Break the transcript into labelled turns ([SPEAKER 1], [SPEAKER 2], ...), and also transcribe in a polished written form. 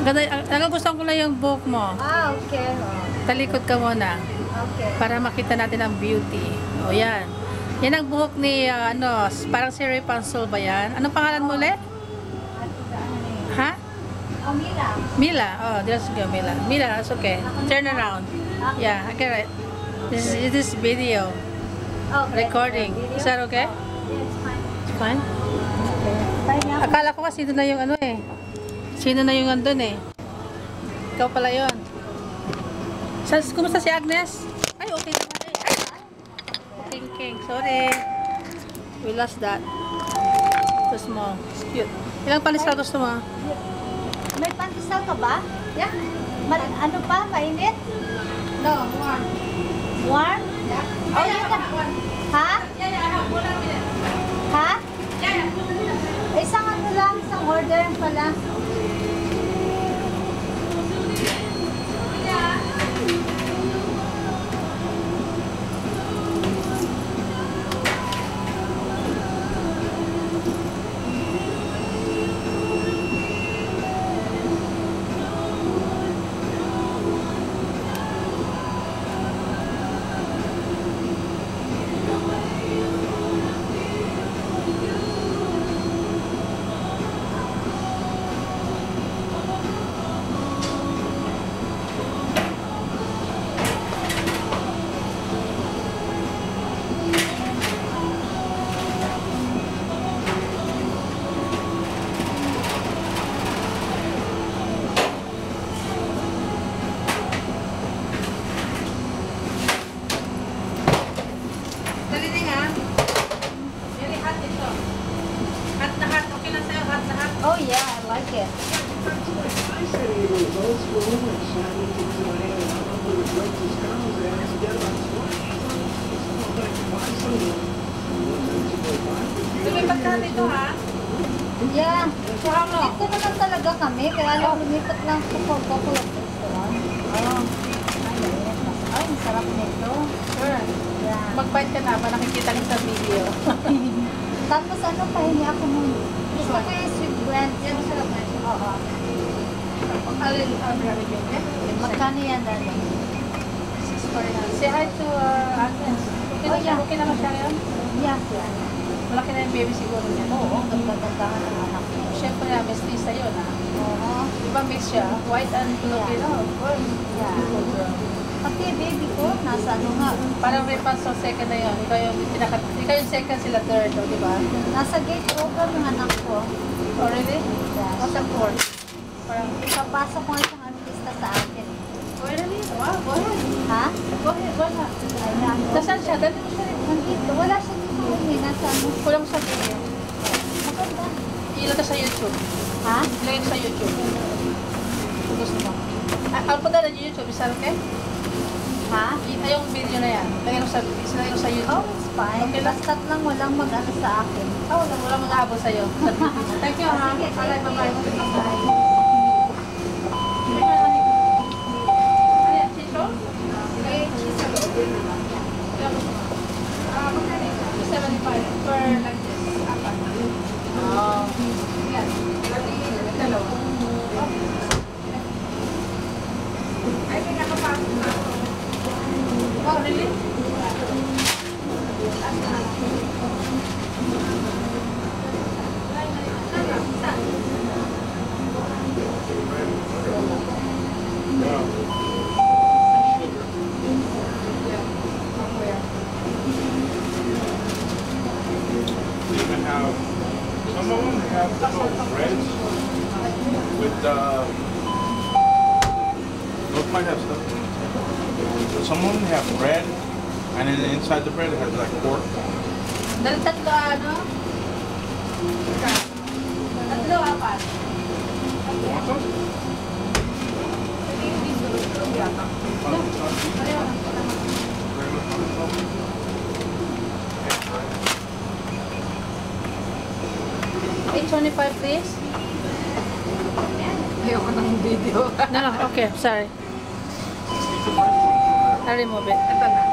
[SPEAKER 1] Ganda, nagugustuhan ko lang yung buhok mo.
[SPEAKER 2] Ah, okay.
[SPEAKER 1] Talikod ka muna.
[SPEAKER 2] Okay.
[SPEAKER 1] Para makita natin ang beauty. O yan. Yan ang buhok ni, parang si Rapunzel ba yan? Anong pangalan mo ulit? Ha?
[SPEAKER 2] Oh, Mila.
[SPEAKER 1] Mila. Oh, let's go, Mila. Mila, that's okay. Turn around. Yeah, okay, right. This is video.
[SPEAKER 2] Okay.
[SPEAKER 1] Recording.
[SPEAKER 2] Video?
[SPEAKER 1] Is that okay?
[SPEAKER 2] Yeah, it's fine.
[SPEAKER 1] It's fine?
[SPEAKER 2] Okay. Fine now.
[SPEAKER 1] Akala ko kasi sino na yung ano eh. Sino na yung andun eh. Ikaw pala yun. Kumusta si Agnes? Ay, okay naman eh. King. Sorry. We lost that. Too small. It's cute. Ilang panisal gusto mo?
[SPEAKER 2] May pantisal ka ba? Yeah. Ano pa? Mainit?
[SPEAKER 1] No, warm.
[SPEAKER 2] Warm?
[SPEAKER 1] Yeah.
[SPEAKER 2] Oh, you can... Ha?
[SPEAKER 1] Yeah, I have 1 minute.
[SPEAKER 2] Ha?
[SPEAKER 1] Yeah.
[SPEAKER 2] Isang ano lang, isang order pala. Oh yeah, I like it.
[SPEAKER 1] Lumipat ka dito ha?
[SPEAKER 2] Yeah.
[SPEAKER 1] Kuha mo.
[SPEAKER 2] Dito naman talaga kami, kaya lang lumipat lang sa Coca-Cola restaurant. Oh. Ay, masarap nito.
[SPEAKER 1] Sure.
[SPEAKER 2] Yeah.
[SPEAKER 1] Mag-bite ka na ba? Nakikita niyo sa video.
[SPEAKER 2] Tapos ano, pahingi ako muna. Gusto ko yung sweet blend.
[SPEAKER 1] Yan, masarap na ito.
[SPEAKER 2] Oo.
[SPEAKER 1] Alin, yun eh?
[SPEAKER 2] Magkano yan, Dali?
[SPEAKER 1] 649. Say hi to Agnes. Okay na siya? Okay naman siya ngayon?
[SPEAKER 2] Yeah, yeah.
[SPEAKER 1] Malaki na yung baby siguro niya.
[SPEAKER 2] Oo, ganda-gandahan ng anak niya.
[SPEAKER 1] Siyempre na, mestiza yun ha.
[SPEAKER 2] Oo.
[SPEAKER 1] Diba mix siya? White and Filipino. Of course.
[SPEAKER 2] Yeah.
[SPEAKER 1] Good girl.
[SPEAKER 2] Pati baby ko, nasa ano nga,
[SPEAKER 1] Parang Rapunzel second na yun. Ikaw yung second, sila third, o, diba?
[SPEAKER 2] nasa gate over ng anak ko.
[SPEAKER 1] Oh, really?
[SPEAKER 2] Yeah.
[SPEAKER 1] What's the fourth? Parang,
[SPEAKER 2] Ipapasok ko isang artista sa akin.
[SPEAKER 1] oh, really? Wow, go ahead.
[SPEAKER 2] Ha?
[SPEAKER 1] Go ahead, go ahead.
[SPEAKER 2] Ayan.
[SPEAKER 1] Nasaan siya? Dali mo siya rin.
[SPEAKER 2] Nandito. Wala siya dito kami. Nasa ano.
[SPEAKER 1] Kulang mo sa video.
[SPEAKER 2] Maganda.
[SPEAKER 1] Ilagay sa YouTube.
[SPEAKER 2] Ha?
[SPEAKER 1] Ilagay sa YouTube. Kung gusto mo. I'll put that on YouTube. Is that okay?
[SPEAKER 2] Ha?
[SPEAKER 1] Yung video na yan. Ilagay ko sa YouTube.
[SPEAKER 2] Oh, it's fine.
[SPEAKER 1] Okay lang.
[SPEAKER 2] Basta't lang walang mag-ano sa akin.
[SPEAKER 1] Oh, wala mag-aabot sa'yo. Thank you, ha?
[SPEAKER 2] Sige,
[SPEAKER 1] Alay, bye-bye.
[SPEAKER 2] bye.
[SPEAKER 1] Ayan, chicho? Okay, chicho. 275 per like this. Apat. Oh. Yan. Dalawa. Ay, may nakapasok na ako. Oh, really?
[SPEAKER 3] Even have some of them have the little breads with those might have stuff. But some of them have bread, and then inside the bread it has like pork.
[SPEAKER 1] Tatlo, ano? Tatlo, apat.
[SPEAKER 3] Want some?
[SPEAKER 1] $8.25 please. Ayoko ng video. No, okay, sorry. I'll remove it. Ito na.